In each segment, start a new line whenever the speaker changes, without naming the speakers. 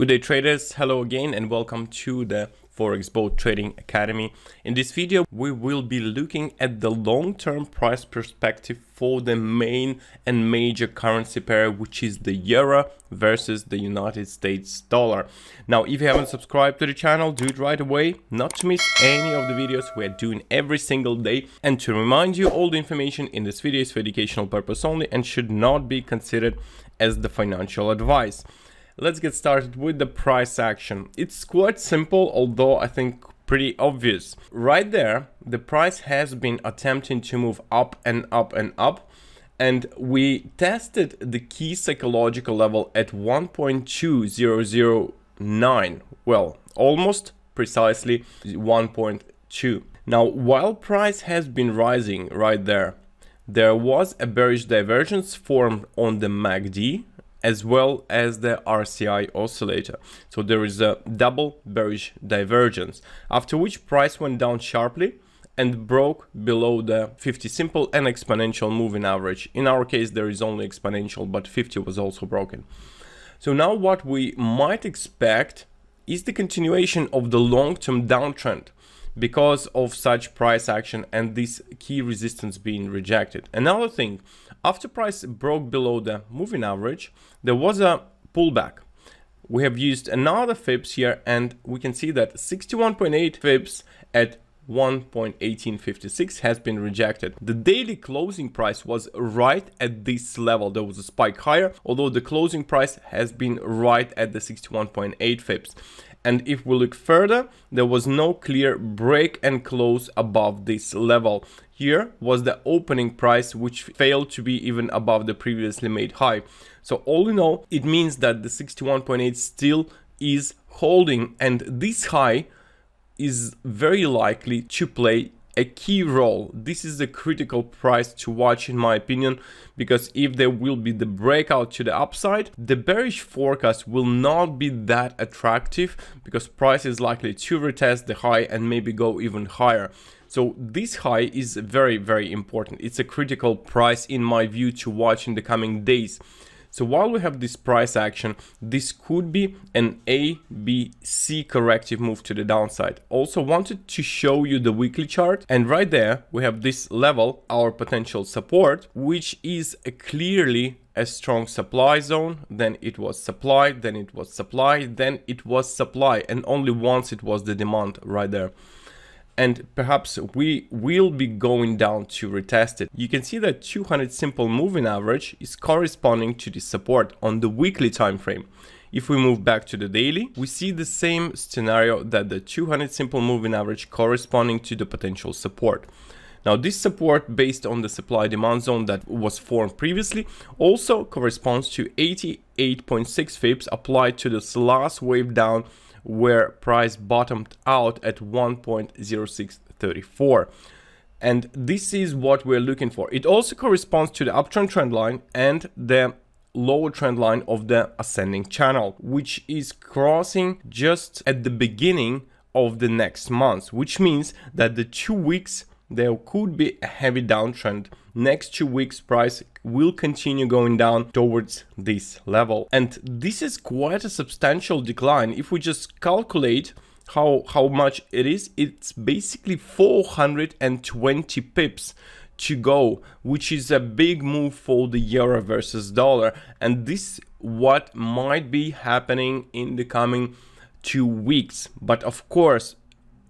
Good day traders, hello again and welcome to the Forex Boat Trading Academy. In this video we will be looking at the long-term price perspective for the main and major currency pair, which is the euro versus the United States dollar. Now if you haven't subscribed to the channel, do it right away, not to miss any of the videos we're doing every single day. And to remind you, all the information in this video is for educational purpose only and should not be considered as the financial advice. Let's get started with the price action. It's quite simple, although I think pretty obvious. Right there, the price has been attempting to move up and up and up, and we tested the key psychological level at 1.2009. Well, almost precisely 1.2. Now, while price has been rising right there, there was a bearish divergence formed on the MACD as well as the RCI oscillator. So there is a double bearish divergence, after which price went down sharply and broke below the 50 simple and exponential moving average. In our case, there is only exponential, but 50 was also broken. So now what we might expect is the continuation of the long-term downtrend because of such price action and this key resistance being rejected. Another thing, after price broke below the moving average, there was a pullback. We have used another FIBS here and we can see that 61.8 FIBS at 1.1856 has been rejected. The daily closing price was right at this level. There was a spike higher, although the closing price has been right at the 61.8 FIBS. And if we look further, there was no clear break and close above this level. Here was the opening price, which failed to be even above the previously made high. So all in all, it means that the 61.8 still is holding, and this high is very likely to play a key role. This is the critical price to watch, in my opinion, because if there will be the breakout to the upside, the bearish forecast will not be that attractive because price is likely to retest the high and maybe go even higher. So this high is very, very important. It's a critical price in my view to watch in the coming days. So while we have this price action, this could be an A, B, C corrective move to the downside. Also wanted to show you the weekly chart, and right there we have this level, our potential support, which is clearly a strong supply zone. Then it was supply, then it was supply, then it was supply, and only once it was the demand right there. And perhaps we will be going down to retest it. You can see that 200 simple moving average is corresponding to the support on the weekly time frame. If we move back to the daily, we see the same scenario, that the 200 simple moving average corresponding to the potential support. Now this support, based on the supply demand zone that was formed previously, also corresponds to 88.6 FIBS applied to this last wave down where price bottomed out at 1.0634, and this is what we're looking for. It also corresponds to the uptrend trend line and the lower trend line of the ascending channel, which is crossing just at the beginning of the next month, which means that the 2 weeks there could be a heavy downtrend. Next 2 weeks price will continue going down towards this level, and this is quite a substantial decline. If we just calculate how much it is, it's basically 420 pips to go, which is a big move for the euro versus dollar, and this what might be happening in the coming 2 weeks. But of course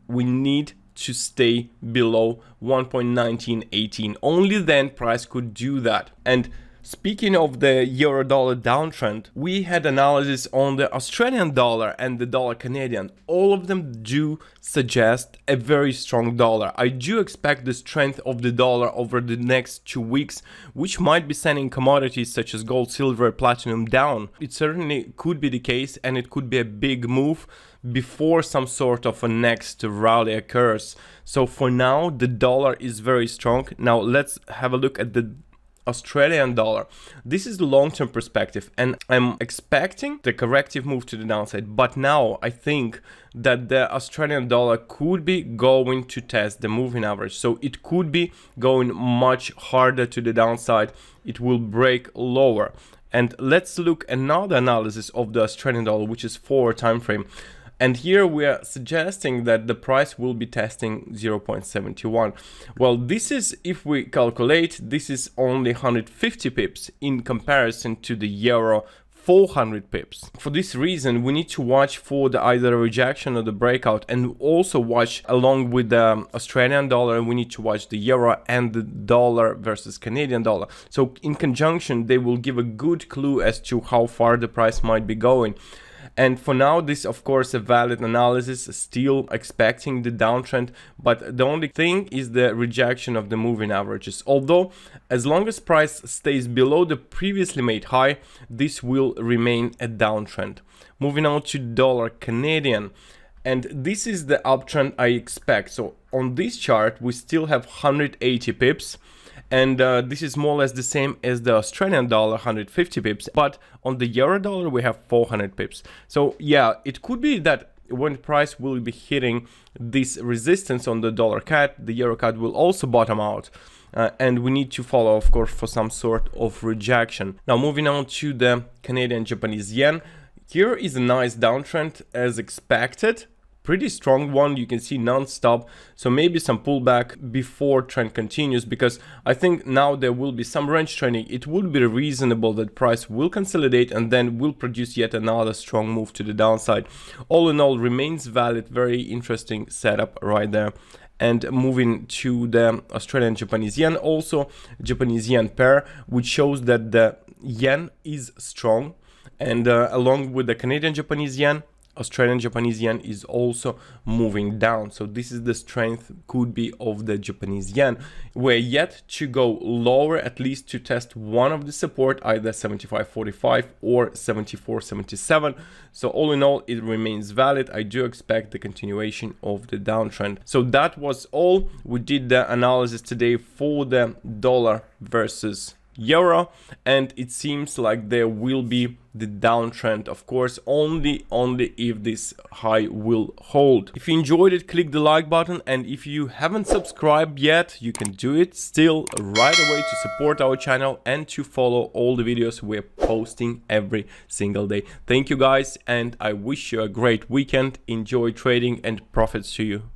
we need to stay below 1.1918. Only then price could do that. And speaking of the euro dollar downtrend, we had analysis on the Australian dollar and the dollar Canadian. All of them do suggest a very strong dollar. I do expect the strength of the dollar over the next 2 weeks, which might be sending commodities such as gold, silver, platinum down. It certainly could be the case, and it could be a big move before some sort of a next rally occurs. So for now, the dollar is very strong. Now let's have a look at the Australian dollar. This is the long-term perspective, and I'm expecting the corrective move to the downside. But now I think that the Australian dollar could be going to test the moving average. So it could be going much harder to the downside. It will break lower. And let's look another analysis of the Australian dollar, which is 4 time frame. And here we are suggesting that the price will be testing 0.71. Well, this is, if we calculate, this is only 150 pips in comparison to the euro 400 pips. For this reason, we need to watch for the either rejection or the breakout, and also watch along with the Australian dollar, we need to watch the euro and the dollar versus Canadian dollar. So in conjunction, they will give a good clue as to how far the price might be going. And for now, this of course a valid analysis, still expecting the downtrend, but the only thing is the rejection of the moving averages. Although as long as price stays below the previously made high, this will remain a downtrend. Moving on to dollar Canadian, and this is the uptrend I expect. So on this chart we still have 180 pips. And this is more or less the same as the Australian dollar, 150 pips. But on the euro dollar, we have 400 pips. So yeah, it could be that when price will be hitting this resistance on the dollar CAD, the euro CAD will also bottom out. And we need to follow, of course, for some sort of rejection. Now, moving on to the Canadian Japanese yen. Here is a nice downtrend as expected. Pretty strong one, you can see non-stop, so maybe some pullback before trend continues, because I think now there will be some range trading. It would be reasonable that price will consolidate and then will produce yet another strong move to the downside. All in all, remains valid, very interesting setup right there. And moving to the Australian Japanese yen, also Japanese yen pair, which shows that the yen is strong, and along with the Canadian Japanese yen, Australian Japanese yen is also moving down. So this is the strength could be of the Japanese yen. We're yet to go lower, at least to test one of the support, either 75.45 or 74.77. So all in all, it remains valid. I do expect the continuation of the downtrend. So that was all. We did the analysis today for the dollar versus euro, and it seems like there will be the downtrend, of course, only if this high will hold. If you enjoyed it, click the like button, and if you haven't subscribed yet, you can do it still right away to support our channel and to follow all the videos we're posting every single day. Thank you guys, and I wish you a great weekend. Enjoy trading and profits to you.